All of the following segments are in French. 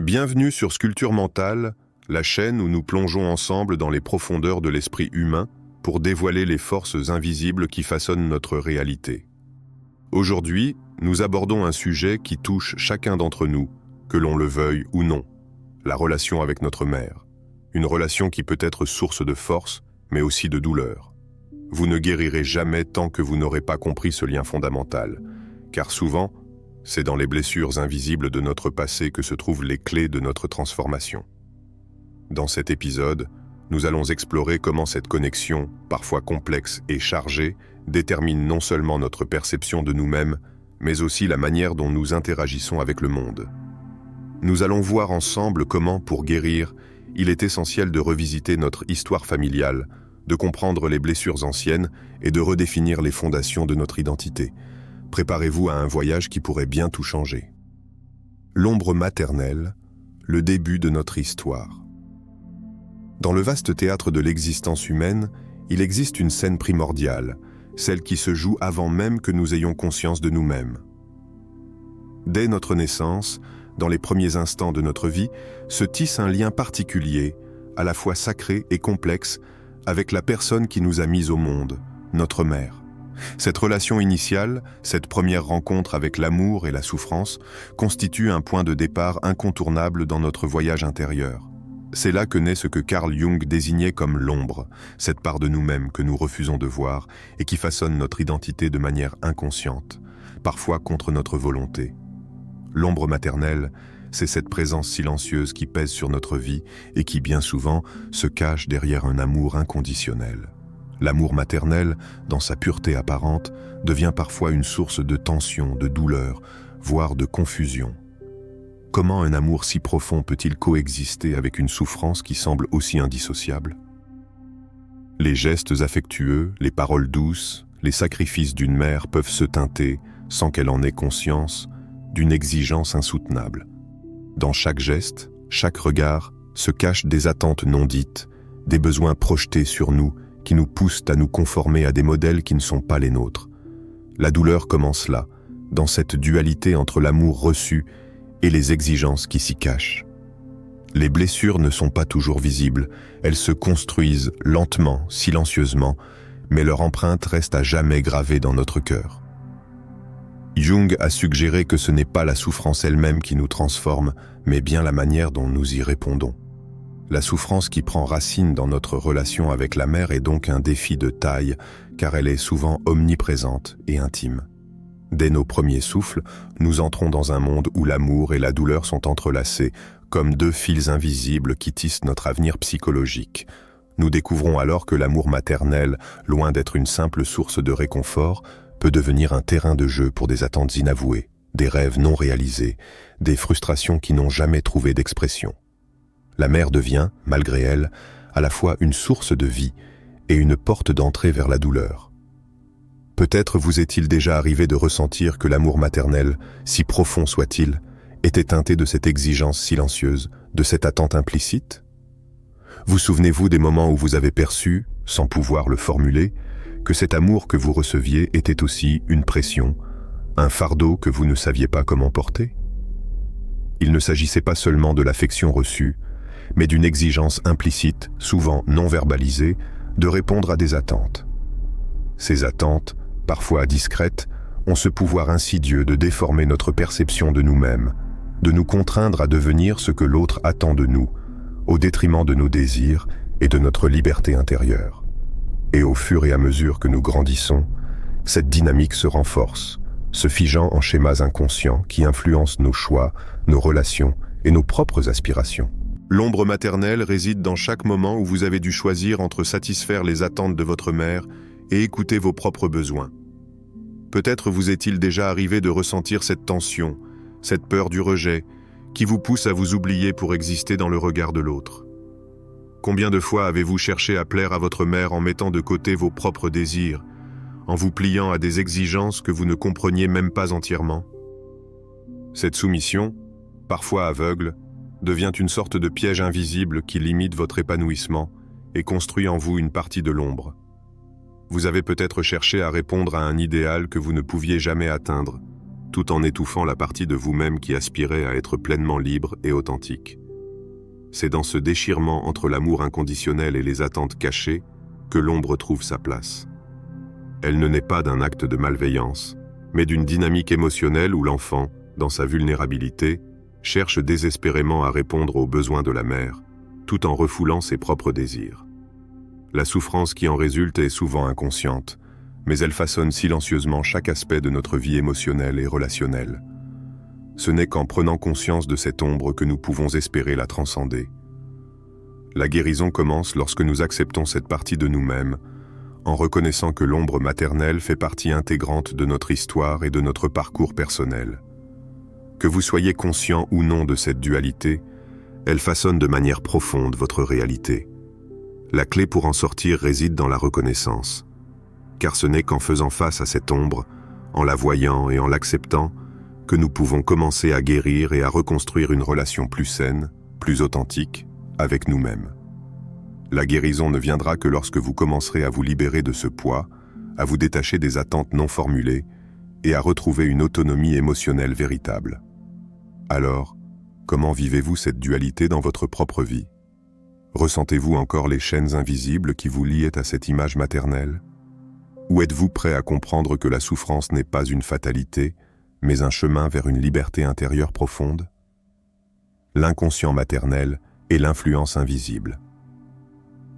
Bienvenue sur Sculpture Mentale, la chaîne où nous plongeons ensemble dans les profondeurs de l'esprit humain pour dévoiler les forces invisibles qui façonnent notre réalité. Aujourd'hui, nous abordons un sujet qui touche chacun d'entre nous, que l'on le veuille ou non, la relation avec notre mère. Une relation qui peut être source de force, mais aussi de douleur. Vous ne guérirez jamais tant que vous n'aurez pas compris ce lien fondamental, car souvent, c'est dans les blessures invisibles de notre passé que se trouvent les clés de notre transformation. Dans cet épisode, nous allons explorer comment cette connexion, parfois complexe et chargée, détermine non seulement notre perception de nous-mêmes, mais aussi la manière dont nous interagissons avec le monde. Nous allons voir ensemble comment, pour guérir, il est essentiel de revisiter notre histoire familiale, de comprendre les blessures anciennes et de redéfinir les fondations de notre identité. Préparez-vous à un voyage qui pourrait bien tout changer. L'ombre maternelle, le début de notre histoire. Dans le vaste théâtre de l'existence humaine, il existe une scène primordiale, celle qui se joue avant même que nous ayons conscience de nous-mêmes. Dès notre naissance, dans les premiers instants de notre vie, se tisse un lien particulier, à la fois sacré et complexe, avec la personne qui nous a mis au monde, notre mère. Cette relation initiale, cette première rencontre avec l'amour et la souffrance, constitue un point de départ incontournable dans notre voyage intérieur. C'est là que naît ce que Carl Jung désignait comme l'ombre, cette part de nous-mêmes que nous refusons de voir et qui façonne notre identité de manière inconsciente, parfois contre notre volonté. L'ombre maternelle, c'est cette présence silencieuse qui pèse sur notre vie et qui, bien souvent, se cache derrière un amour inconditionnel. L'amour maternel, dans sa pureté apparente, devient parfois une source de tension, de douleur, voire de confusion. Comment un amour si profond peut-il coexister avec une souffrance qui semble aussi indissociable? Les gestes affectueux, les paroles douces, les sacrifices d'une mère peuvent se teinter, sans qu'elle en ait conscience, d'une exigence insoutenable. Dans chaque geste, chaque regard, se cachent des attentes non dites, des besoins projetés sur nous, qui nous poussent à nous conformer à des modèles qui ne sont pas les nôtres. La douleur commence là, dans cette dualité entre l'amour reçu et les exigences qui s'y cachent. Les blessures ne sont pas toujours visibles, elles se construisent lentement, silencieusement, mais leur empreinte reste à jamais gravée dans notre cœur. Jung a suggéré que ce n'est pas la souffrance elle-même qui nous transforme, mais bien la manière dont nous y répondons. La souffrance qui prend racine dans notre relation avec la mère est donc un défi de taille, car elle est souvent omniprésente et intime. Dès nos premiers souffles, nous entrons dans un monde où l'amour et la douleur sont entrelacés, comme deux fils invisibles qui tissent notre avenir psychologique. Nous découvrons alors que l'amour maternel, loin d'être une simple source de réconfort, peut devenir un terrain de jeu pour des attentes inavouées, des rêves non réalisés, des frustrations qui n'ont jamais trouvé d'expression. La mère devient, malgré elle, à la fois une source de vie et une porte d'entrée vers la douleur. Peut-être vous est-il déjà arrivé de ressentir que l'amour maternel, si profond soit-il, était teinté de cette exigence silencieuse, de cette attente implicite? Vous souvenez-vous des moments où vous avez perçu, sans pouvoir le formuler, que cet amour que vous receviez était aussi une pression, un fardeau que vous ne saviez pas comment porter? Il ne s'agissait pas seulement de l'affection reçue, mais d'une exigence implicite, souvent non verbalisée, de répondre à des attentes. Ces attentes, parfois discrètes, ont ce pouvoir insidieux de déformer notre perception de nous-mêmes, de nous contraindre à devenir ce que l'autre attend de nous, au détriment de nos désirs et de notre liberté intérieure. Et au fur et à mesure que nous grandissons, cette dynamique se renforce, se figeant en schémas inconscients qui influencent nos choix, nos relations et nos propres aspirations. L'ombre maternelle réside dans chaque moment où vous avez dû choisir entre satisfaire les attentes de votre mère et écouter vos propres besoins. Peut-être vous est-il déjà arrivé de ressentir cette tension, cette peur du rejet, qui vous pousse à vous oublier pour exister dans le regard de l'autre. Combien de fois avez-vous cherché à plaire à votre mère en mettant de côté vos propres désirs, en vous pliant à des exigences que vous ne compreniez même pas entièrement? Cette soumission, parfois aveugle, devient une sorte de piège invisible qui limite votre épanouissement et construit en vous une partie de l'ombre. Vous avez peut-être cherché à répondre à un idéal que vous ne pouviez jamais atteindre, tout en étouffant la partie de vous-même qui aspirait à être pleinement libre et authentique. C'est dans ce déchirement entre l'amour inconditionnel et les attentes cachées que l'ombre trouve sa place. Elle ne naît pas d'un acte de malveillance, mais d'une dynamique émotionnelle où l'enfant, dans sa vulnérabilité, cherche désespérément à répondre aux besoins de la mère, tout en refoulant ses propres désirs. La souffrance qui en résulte est souvent inconsciente, mais elle façonne silencieusement chaque aspect de notre vie émotionnelle et relationnelle. Ce n'est qu'en prenant conscience de cette ombre que nous pouvons espérer la transcender. La guérison commence lorsque nous acceptons cette partie de nous-mêmes, en reconnaissant que l'ombre maternelle fait partie intégrante de notre histoire et de notre parcours personnel. Que vous soyez conscient ou non de cette dualité, elle façonne de manière profonde votre réalité. La clé pour en sortir réside dans la reconnaissance. Car ce n'est qu'en faisant face à cette ombre, en la voyant et en l'acceptant, que nous pouvons commencer à guérir et à reconstruire une relation plus saine, plus authentique, avec nous-mêmes. La guérison ne viendra que lorsque vous commencerez à vous libérer de ce poids, à vous détacher des attentes non formulées et à retrouver une autonomie émotionnelle véritable. Alors, comment vivez-vous cette dualité dans votre propre vie? Ressentez-vous encore les chaînes invisibles qui vous liaient à cette image maternelle? Ou êtes-vous prêt à comprendre que la souffrance n'est pas une fatalité, mais un chemin vers une liberté intérieure profonde? L'inconscient maternel et l'influence invisible.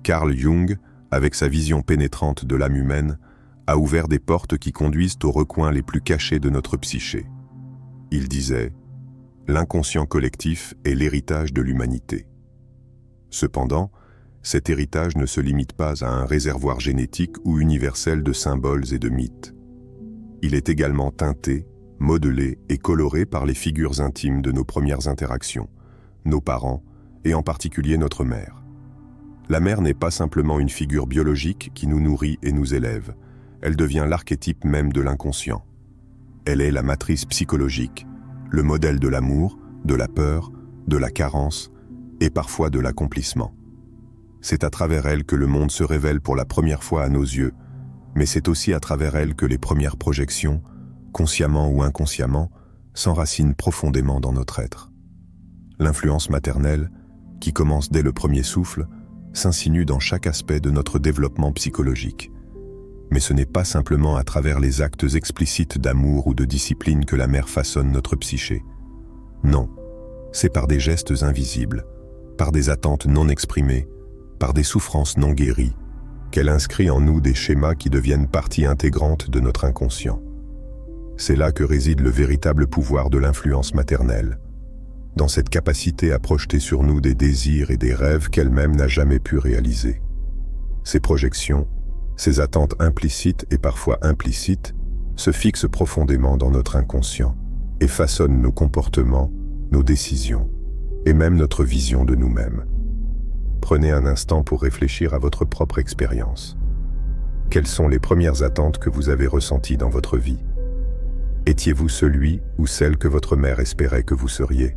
Carl Jung, avec sa vision pénétrante de l'âme humaine, a ouvert des portes qui conduisent aux recoins les plus cachés de notre psyché. Il disait « L'inconscient collectif est l'héritage de l'humanité ». Cependant, cet héritage ne se limite pas à un réservoir génétique ou universel de symboles et de mythes. Il est également teinté, modelé et coloré par les figures intimes de nos premières interactions, nos parents et en particulier notre mère. La mère n'est pas simplement une figure biologique qui nous nourrit et nous élève, elle devient l'archétype même de l'inconscient. Elle est la matrice psychologique, le modèle de l'amour, de la peur, de la carence et parfois de l'accomplissement. C'est à travers elle que le monde se révèle pour la première fois à nos yeux, mais c'est aussi à travers elle que les premières projections, consciemment ou inconsciemment, s'enracinent profondément dans notre être. L'influence maternelle, qui commence dès le premier souffle, s'insinue dans chaque aspect de notre développement psychologique. Mais ce n'est pas simplement à travers les actes explicites d'amour ou de discipline que la mère façonne notre psyché. Non, c'est par des gestes invisibles, par des attentes non exprimées, par des souffrances non guéries, qu'elle inscrit en nous des schémas qui deviennent partie intégrante de notre inconscient. C'est là que réside le véritable pouvoir de l'influence maternelle, dans cette capacité à projeter sur nous des désirs et des rêves qu'elle-même n'a jamais pu réaliser. Ces projections, ces attentes implicites et parfois implicites, se fixent profondément dans notre inconscient et façonnent nos comportements, nos décisions et même notre vision de nous-mêmes. Prenez un instant pour réfléchir à votre propre expérience. Quelles sont les premières attentes que vous avez ressenties dans votre vie? Étiez-vous celui ou celle que votre mère espérait que vous seriez?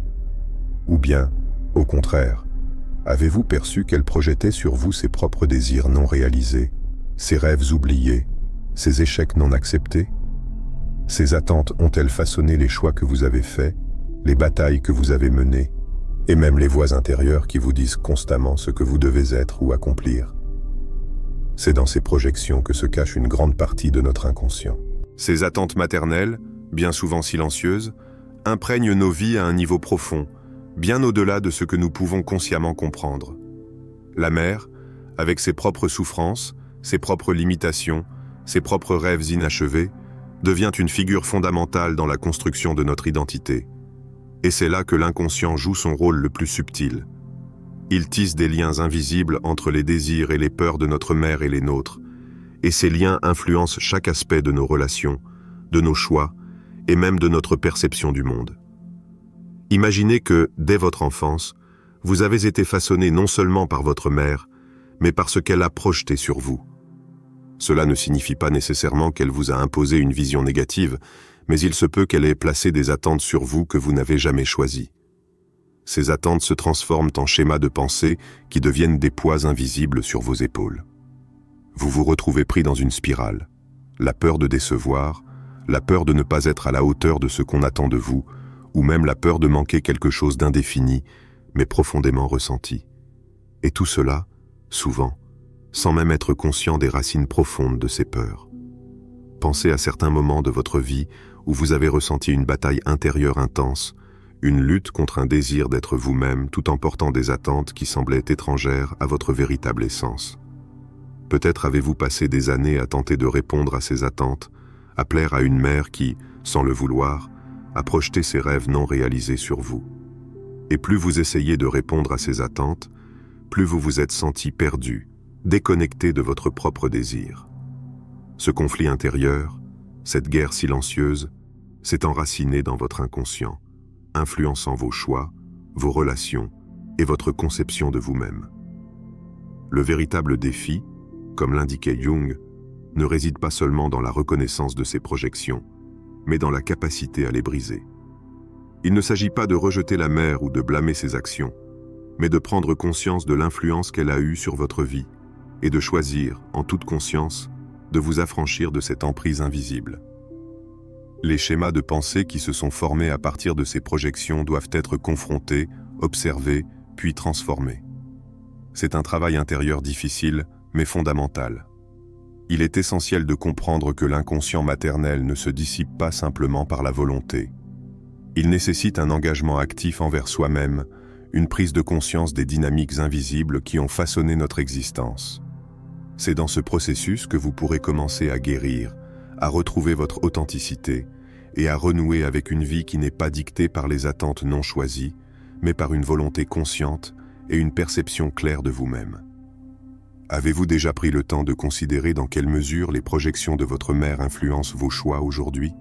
Ou bien, au contraire, avez-vous perçu qu'elle projetait sur vous ses propres désirs non réalisés, ses rêves oubliés, ses échecs non acceptés? Ces attentes ont-elles façonné les choix que vous avez faits, les batailles que vous avez menées, et même les voix intérieures qui vous disent constamment ce que vous devez être ou accomplir? C'est dans ces projections que se cache une grande partie de notre inconscient. Ces attentes maternelles, bien souvent silencieuses, imprègnent nos vies à un niveau profond, bien au-delà de ce que nous pouvons consciemment comprendre. La mère, avec ses propres souffrances, ses propres limitations, ses propres rêves inachevés, devient une figure fondamentale dans la construction de notre identité. Et c'est là que l'inconscient joue son rôle le plus subtil. Il tisse des liens invisibles entre les désirs et les peurs de notre mère et les nôtres, et ces liens influencent chaque aspect de nos relations, de nos choix, et même de notre perception du monde. Imaginez que, dès votre enfance, vous avez été façonné non seulement par votre mère, mais par ce qu'elle a projeté sur vous. Cela ne signifie pas nécessairement qu'elle vous a imposé une vision négative, mais il se peut qu'elle ait placé des attentes sur vous que vous n'avez jamais choisies. Ces attentes se transforment en schémas de pensée qui deviennent des poids invisibles sur vos épaules. Vous vous retrouvez pris dans une spirale, la peur de décevoir, la peur de ne pas être à la hauteur de ce qu'on attend de vous, ou même la peur de manquer quelque chose d'indéfini, mais profondément ressenti. Et tout cela, souvent, sans même être conscient des racines profondes de ces peurs. Pensez à certains moments de votre vie où vous avez ressenti une bataille intérieure intense, une lutte contre un désir d'être vous-même tout en portant des attentes qui semblaient étrangères à votre véritable essence. Peut-être avez-vous passé des années à tenter de répondre à ces attentes, à plaire à une mère qui, sans le vouloir, a projeté ses rêves non réalisés sur vous. Et plus vous essayez de répondre à ces attentes, plus vous vous êtes senti perdu, déconnecté de votre propre désir. Ce conflit intérieur, cette guerre silencieuse, s'est enraciné dans votre inconscient, influençant vos choix, vos relations et votre conception de vous-même. Le véritable défi, comme l'indiquait Jung, ne réside pas seulement dans la reconnaissance de ces projections, mais dans la capacité à les briser. Il ne s'agit pas de rejeter la mère ou de blâmer ses actions, mais de prendre conscience de l'influence qu'elle a eue sur votre vie et de choisir, en toute conscience, de vous affranchir de cette emprise invisible. Les schémas de pensée qui se sont formés à partir de ces projections doivent être confrontés, observés, puis transformés. C'est un travail intérieur difficile, mais fondamental. Il est essentiel de comprendre que l'inconscient maternel ne se dissipe pas simplement par la volonté. Il nécessite un engagement actif envers soi-même, une prise de conscience des dynamiques invisibles qui ont façonné notre existence. C'est dans ce processus que vous pourrez commencer à guérir, à retrouver votre authenticité et à renouer avec une vie qui n'est pas dictée par les attentes non choisies, mais par une volonté consciente et une perception claire de vous-même. Avez-vous déjà pris le temps de considérer dans quelle mesure les projections de votre mère influencent vos choix aujourd'hui?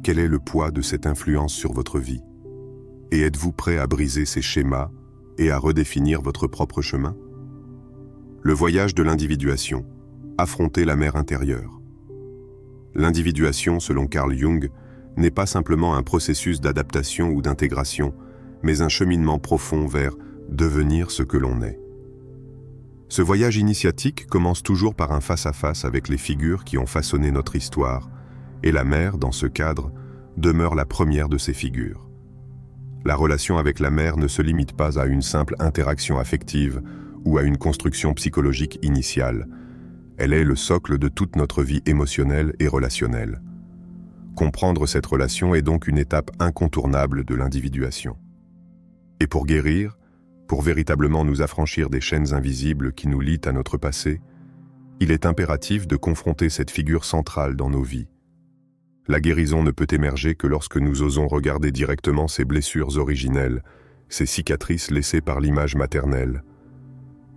Quel est le poids de cette influence sur votre vie? Et êtes-vous prêt à briser ces schémas et à redéfinir votre propre chemin? Le voyage de l'individuation, affronter la mère intérieure. L'individuation, selon Carl Jung, n'est pas simplement un processus d'adaptation ou d'intégration, mais un cheminement profond vers devenir ce que l'on est. Ce voyage initiatique commence toujours par un face-à-face avec les figures qui ont façonné notre histoire, et la mère, dans ce cadre, demeure la première de ces figures. La relation avec la mère ne se limite pas à une simple interaction affective ou à une construction psychologique initiale. Elle est le socle de toute notre vie émotionnelle et relationnelle. Comprendre cette relation est donc une étape incontournable de l'individuation. Et pour guérir, pour véritablement nous affranchir des chaînes invisibles qui nous lient à notre passé, il est impératif de confronter cette figure centrale dans nos vies. La guérison ne peut émerger que lorsque nous osons regarder directement ces blessures originelles, ces cicatrices laissées par l'image maternelle.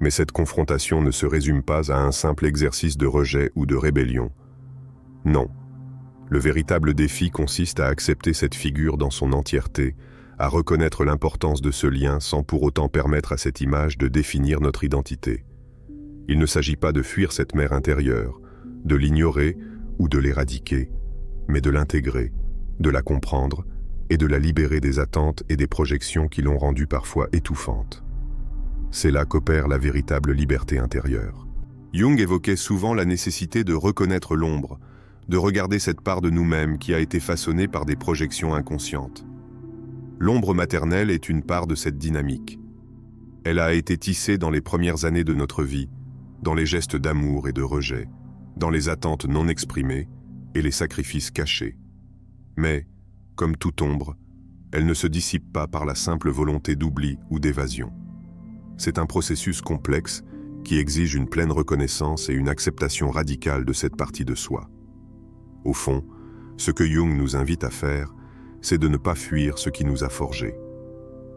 Mais cette confrontation ne se résume pas à un simple exercice de rejet ou de rébellion. Non. Le véritable défi consiste à accepter cette figure dans son entièreté, à reconnaître l'importance de ce lien sans pour autant permettre à cette image de définir notre identité. Il ne s'agit pas de fuir cette mère intérieure, de l'ignorer ou de l'éradiquer, mais de l'intégrer, de la comprendre et de la libérer des attentes et des projections qui l'ont rendue parfois étouffante. C'est là qu'opère la véritable liberté intérieure. Jung évoquait souvent la nécessité de reconnaître l'ombre, de regarder cette part de nous-mêmes qui a été façonnée par des projections inconscientes. L'ombre maternelle est une part de cette dynamique. Elle a été tissée dans les premières années de notre vie, dans les gestes d'amour et de rejet, dans les attentes non exprimées et les sacrifices cachés. Mais, comme toute ombre, elle ne se dissipe pas par la simple volonté d'oubli ou d'évasion. C'est un processus complexe qui exige une pleine reconnaissance et une acceptation radicale de cette partie de soi. Au fond, ce que Jung nous invite à faire, c'est de ne pas fuir ce qui nous a forgés.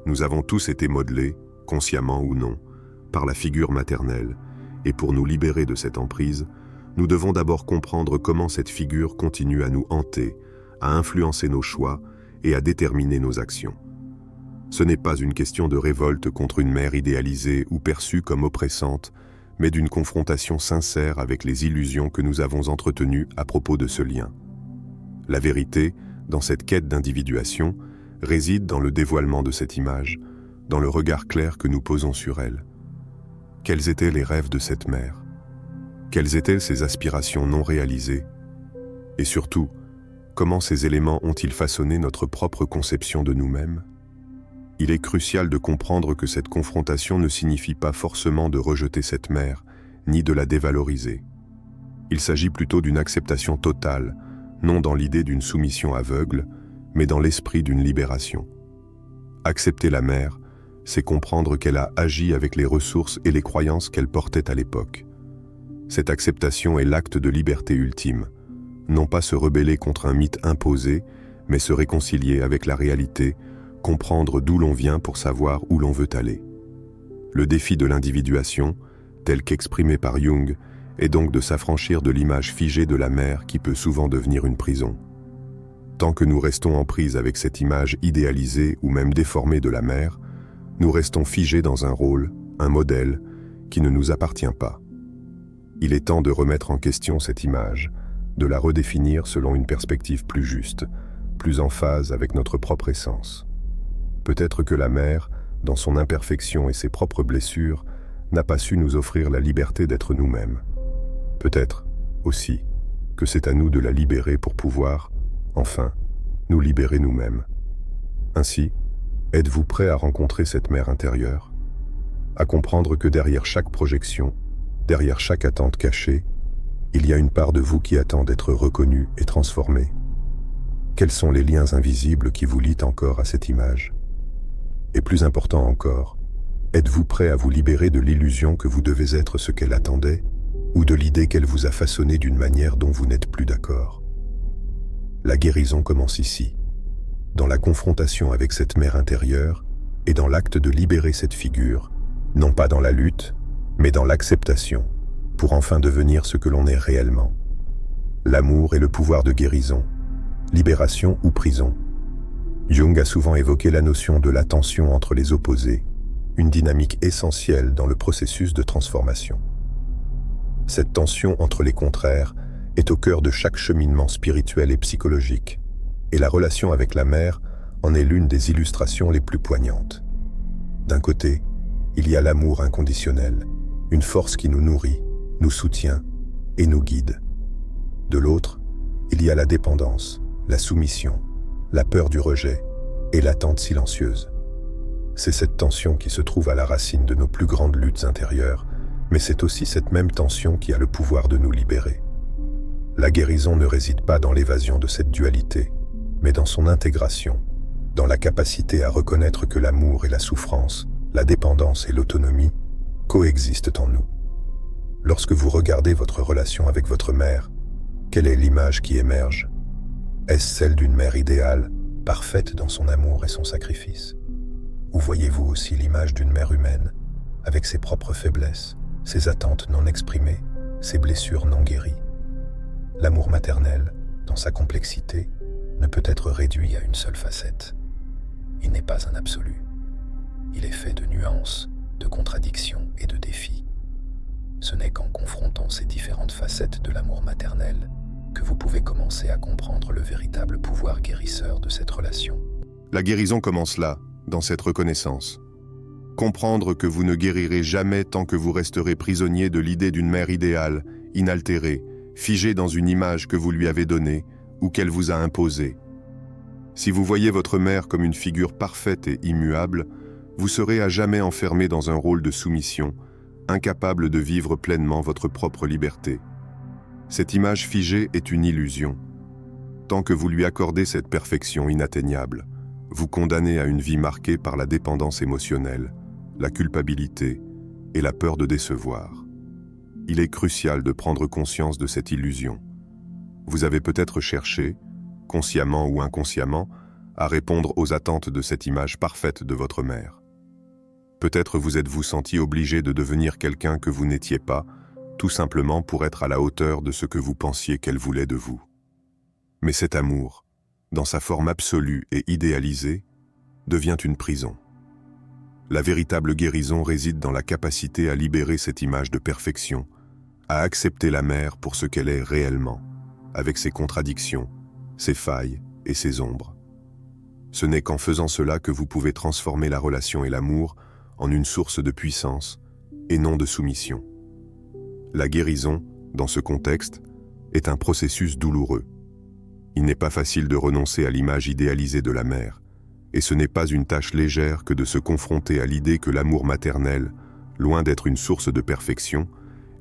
Nous avons tous été modelés, consciemment ou non, par la figure maternelle, et pour nous libérer de cette emprise, nous devons d'abord comprendre comment cette figure continue à nous hanter, à influencer nos choix et à déterminer nos actions. Ce n'est pas une question de révolte contre une mère idéalisée ou perçue comme oppressante, mais d'une confrontation sincère avec les illusions que nous avons entretenues à propos de ce lien. La vérité, dans cette quête d'individuation, réside dans le dévoilement de cette image, dans le regard clair que nous posons sur elle. Quels étaient les rêves de cette mère? Quelles étaient ses aspirations non réalisées? Et surtout, Comment ces éléments ont-ils façonné notre propre conception de nous-mêmes? Il est crucial de comprendre que cette confrontation ne signifie pas forcément de rejeter cette mère, ni de la dévaloriser. Il s'agit plutôt d'une acceptation totale, non dans l'idée d'une soumission aveugle, mais dans l'esprit d'une libération. Accepter la mère, c'est comprendre qu'elle a agi avec les ressources et les croyances qu'elle portait à l'époque. Cette acceptation est l'acte de liberté ultime, non pas se rebeller contre un mythe imposé, mais se réconcilier avec la réalité, comprendre d'où l'on vient pour savoir où l'on veut aller. Le défi de l'individuation, tel qu'exprimé par Jung, est donc de s'affranchir de l'image figée de la mère qui peut souvent devenir une prison. Tant que nous restons en prise avec cette image idéalisée ou même déformée de la mère, nous restons figés dans un rôle, un modèle, qui ne nous appartient pas. Il est temps de remettre en question cette image, de la redéfinir selon une perspective plus juste, plus en phase avec notre propre essence. Peut-être que la mère, dans son imperfection et ses propres blessures, n'a pas su nous offrir la liberté d'être nous-mêmes. Peut-être, aussi, que c'est à nous de la libérer pour pouvoir, enfin, nous libérer nous-mêmes. Ainsi, êtes-vous prêt à rencontrer cette mère intérieure? À comprendre que derrière chaque projection, derrière chaque attente cachée, il y a une part de vous qui attend d'être reconnue et transformée. Quels sont les liens invisibles qui vous lient encore à cette image? Et plus important encore, êtes-vous prêt à vous libérer de l'illusion que vous devez être ce qu'elle attendait, ou de l'idée qu'elle vous a façonné d'une manière dont vous n'êtes plus d'accord? La guérison commence ici, dans la confrontation avec cette mère intérieure et dans l'acte de libérer cette figure, non pas dans la lutte, mais dans l'acceptation, pour enfin devenir ce que l'on est réellement. L'amour est le pouvoir de guérison, libération ou prison. Jung a souvent évoqué la notion de la tension entre les opposés, une dynamique essentielle dans le processus de transformation. Cette tension entre les contraires est au cœur de chaque cheminement spirituel et psychologique, et la relation avec la mère en est l'une des illustrations les plus poignantes. D'un côté, il y a l'amour inconditionnel, une force qui nous nourrit, nous soutient et nous guide. De l'autre, il y a la dépendance, la soumission, la peur du rejet et l'attente silencieuse. C'est cette tension qui se trouve à la racine de nos plus grandes luttes intérieures, mais c'est aussi cette même tension qui a le pouvoir de nous libérer. La guérison ne réside pas dans l'évasion de cette dualité, mais dans son intégration, dans la capacité à reconnaître que l'amour et la souffrance, la dépendance et l'autonomie coexistent en nous. Lorsque vous regardez votre relation avec votre mère, quelle est l'image qui émerge? Est-ce celle d'une mère idéale, parfaite dans son amour et son sacrifice? Ou voyez-vous aussi l'image d'une mère humaine, avec ses propres faiblesses, ses attentes non exprimées, ses blessures non guéries? L'amour maternel, dans sa complexité, ne peut être réduit à une seule facette. Il n'est pas un absolu. Il est fait de nuances, de contradictions et de défis. Ce n'est qu'en confrontant ces différentes facettes de l'amour maternel que vous pouvez commencer à comprendre le véritable pouvoir guérisseur de cette relation. La guérison commence là, dans cette reconnaissance. Comprendre que vous ne guérirez jamais tant que vous resterez prisonnier de l'idée d'une mère idéale, inaltérée, figée dans une image que vous lui avez donnée ou qu'elle vous a imposée. Si vous voyez votre mère comme une figure parfaite et immuable, vous serez à jamais enfermé dans un rôle de soumission, incapable de vivre pleinement votre propre liberté. Cette image figée est une illusion. Tant que vous lui accordez cette perfection inatteignable, vous condamnez à une vie marquée par la dépendance émotionnelle, la culpabilité et la peur de décevoir. Il est crucial de prendre conscience de cette illusion. Vous avez peut-être cherché, consciemment ou inconsciemment, à répondre aux attentes de cette image parfaite de votre mère. Peut-être vous êtes-vous senti obligé de devenir quelqu'un que vous n'étiez pas, tout simplement pour être à la hauteur de ce que vous pensiez qu'elle voulait de vous. Mais cet amour, dans sa forme absolue et idéalisée, devient une prison. La véritable guérison réside dans la capacité à libérer cette image de perfection, à accepter la mère pour ce qu'elle est réellement, avec ses contradictions, ses failles et ses ombres. Ce n'est qu'en faisant cela que vous pouvez transformer la relation et l'amour en une source de puissance et non de soumission. La guérison, dans ce contexte, est un processus douloureux. Il n'est pas facile de renoncer à l'image idéalisée de la mère, et ce n'est pas une tâche légère que de se confronter à l'idée que l'amour maternel, loin d'être une source de perfection,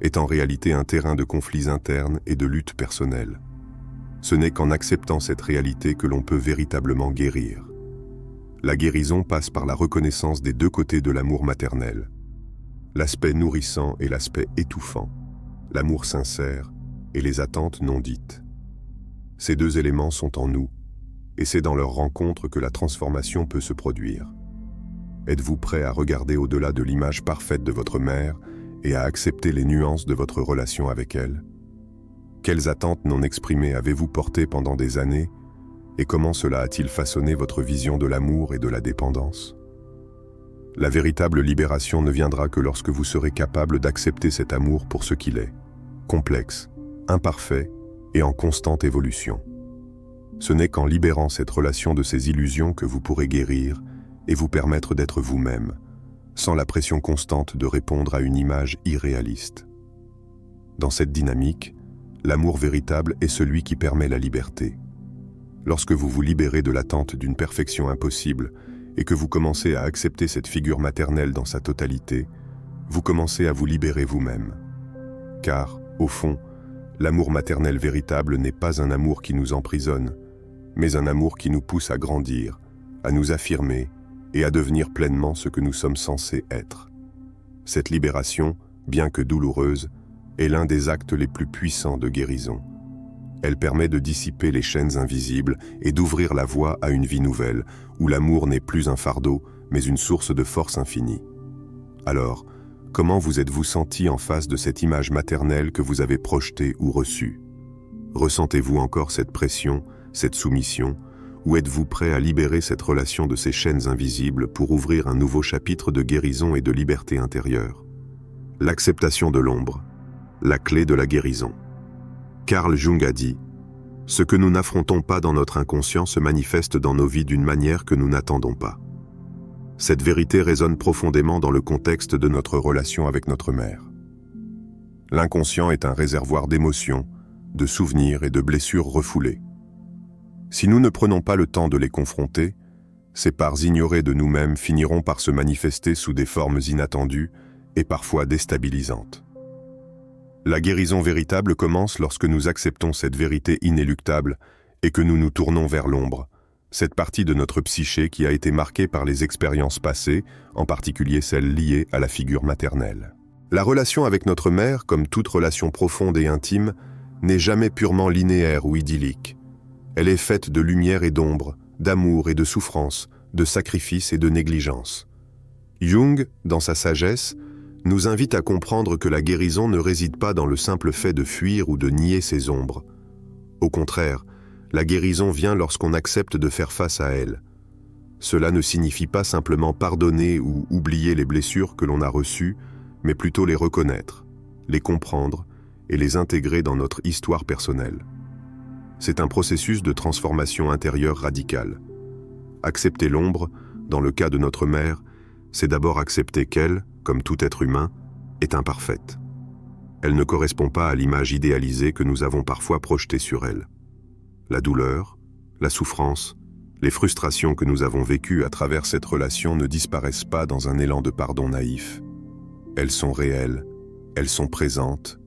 est en réalité un terrain de conflits internes et de luttes personnelles. Ce n'est qu'en acceptant cette réalité que l'on peut véritablement guérir. La guérison passe par la reconnaissance des deux côtés de l'amour maternel, l'aspect nourrissant et l'aspect étouffant, l'amour sincère et les attentes non dites. Ces deux éléments sont en nous, et c'est dans leur rencontre que la transformation peut se produire. Êtes-vous prêt à regarder au-delà de l'image parfaite de votre mère et à accepter les nuances de votre relation avec elle? Quelles attentes non exprimées avez-vous portées pendant des années, et comment cela a-t-il façonné votre vision de l'amour et de la dépendance? La véritable libération ne viendra que lorsque vous serez capable d'accepter cet amour pour ce qu'il est, complexe, imparfait et en constante évolution. Ce n'est qu'en libérant cette relation de ses illusions que vous pourrez guérir et vous permettre d'être vous-même, sans la pression constante de répondre à une image irréaliste. Dans cette dynamique, l'amour véritable est celui qui permet la liberté. Lorsque vous vous libérez de l'attente d'une perfection impossible et que vous commencez à accepter cette figure maternelle dans sa totalité, vous commencez à vous libérer vous-même. Car, au fond, l'amour maternel véritable n'est pas un amour qui nous emprisonne, mais un amour qui nous pousse à grandir, à nous affirmer et à devenir pleinement ce que nous sommes censés être. Cette libération, bien que douloureuse, est l'un des actes les plus puissants de guérison. Elle permet de dissiper les chaînes invisibles et d'ouvrir la voie à une vie nouvelle, où l'amour n'est plus un fardeau, mais une source de force infinie. Alors, comment vous êtes-vous senti en face de cette image maternelle que vous avez projetée ou reçue? Ressentez-vous encore cette pression, cette soumission, ou êtes-vous prêt à libérer cette relation de ces chaînes invisibles pour ouvrir un nouveau chapitre de guérison et de liberté intérieure? L'acceptation de l'ombre, la clé de la guérison. Carl Jung a dit « Ce que nous n'affrontons pas dans notre inconscient se manifeste dans nos vies d'une manière que nous n'attendons pas. » Cette vérité résonne profondément dans le contexte de notre relation avec notre mère. L'inconscient est un réservoir d'émotions, de souvenirs et de blessures refoulées. Si nous ne prenons pas le temps de les confronter, ces parts ignorées de nous-mêmes finiront par se manifester sous des formes inattendues et parfois déstabilisantes. La guérison véritable commence lorsque nous acceptons cette vérité inéluctable et que nous nous tournons vers l'ombre, cette partie de notre psyché qui a été marquée par les expériences passées, en particulier celles liées à la figure maternelle. La relation avec notre mère, comme toute relation profonde et intime, n'est jamais purement linéaire ou idyllique. Elle est faite de lumière et d'ombre, d'amour et de souffrance, de sacrifice et de négligence. Jung, dans sa sagesse, nous invite à comprendre que la guérison ne réside pas dans le simple fait de fuir ou de nier ses ombres. Au contraire, la guérison vient lorsqu'on accepte de faire face à elle. Cela ne signifie pas simplement pardonner ou oublier les blessures que l'on a reçues, mais plutôt les reconnaître, les comprendre et les intégrer dans notre histoire personnelle. C'est un processus de transformation intérieure radicale. Accepter l'ombre, dans le cas de notre mère, c'est d'abord accepter qu'elle, comme tout être humain, est imparfaite. Elle ne correspond pas à l'image idéalisée que nous avons parfois projetée sur elle. La douleur, la souffrance, les frustrations que nous avons vécues à travers cette relation ne disparaissent pas dans un élan de pardon naïf. Elles sont réelles, elles sont présentes,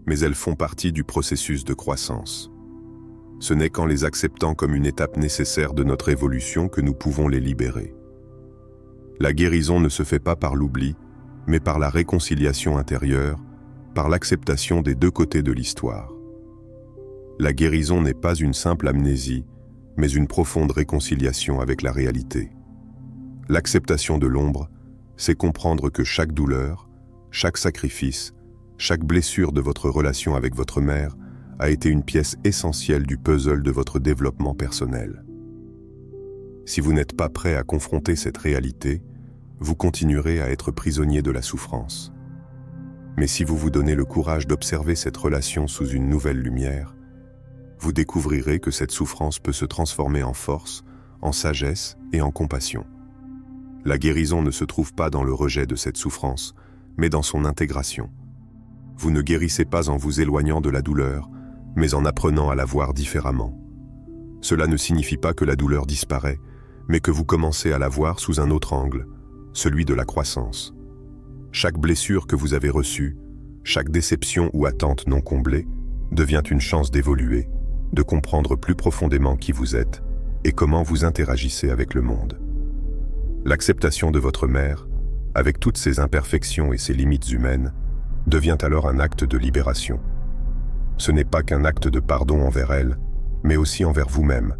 mais elles font partie du processus de croissance. Ce n'est qu'en les acceptant comme une étape nécessaire de notre évolution que nous pouvons les libérer. La guérison ne se fait pas par l'oubli, mais par la réconciliation intérieure, par l'acceptation des deux côtés de l'histoire. La guérison n'est pas une simple amnésie, mais une profonde réconciliation avec la réalité. L'acceptation de l'ombre, c'est comprendre que chaque douleur, chaque sacrifice, chaque blessure de votre relation avec votre mère a été une pièce essentielle du puzzle de votre développement personnel. Si vous n'êtes pas prêt à confronter cette réalité, vous continuerez à être prisonnier de la souffrance. Mais si vous vous donnez le courage d'observer cette relation sous une nouvelle lumière, vous découvrirez que cette souffrance peut se transformer en force, en sagesse et en compassion. La guérison ne se trouve pas dans le rejet de cette souffrance, mais dans son intégration. Vous ne guérissez pas en vous éloignant de la douleur, mais en apprenant à la voir différemment. Cela ne signifie pas que la douleur disparaît, mais que vous commencez à la voir sous un autre angle, celui de la croissance. Chaque blessure que vous avez reçue, chaque déception ou attente non comblée, devient une chance d'évoluer, de comprendre plus profondément qui vous êtes et comment vous interagissez avec le monde. L'acceptation de votre mère, avec toutes ses imperfections et ses limites humaines, devient alors un acte de libération. Ce n'est pas qu'un acte de pardon envers elle, mais aussi envers vous-même,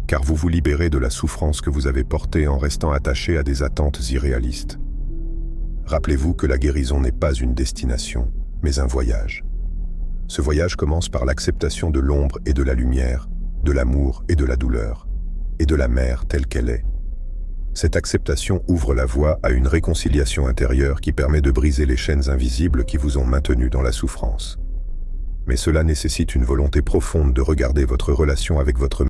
car vous vous libérez de la souffrance que vous avez portée en restant attaché à des attentes irréalistes. Rappelez-vous que la guérison n'est pas une destination, mais un voyage. Ce voyage commence par l'acceptation de l'ombre et de la lumière, de l'amour et de la douleur, et de la mère telle qu'elle est. Cette acceptation ouvre la voie à une réconciliation intérieure qui permet de briser les chaînes invisibles qui vous ont maintenu dans la souffrance. Mais cela nécessite une volonté profonde de regarder votre relation avec votre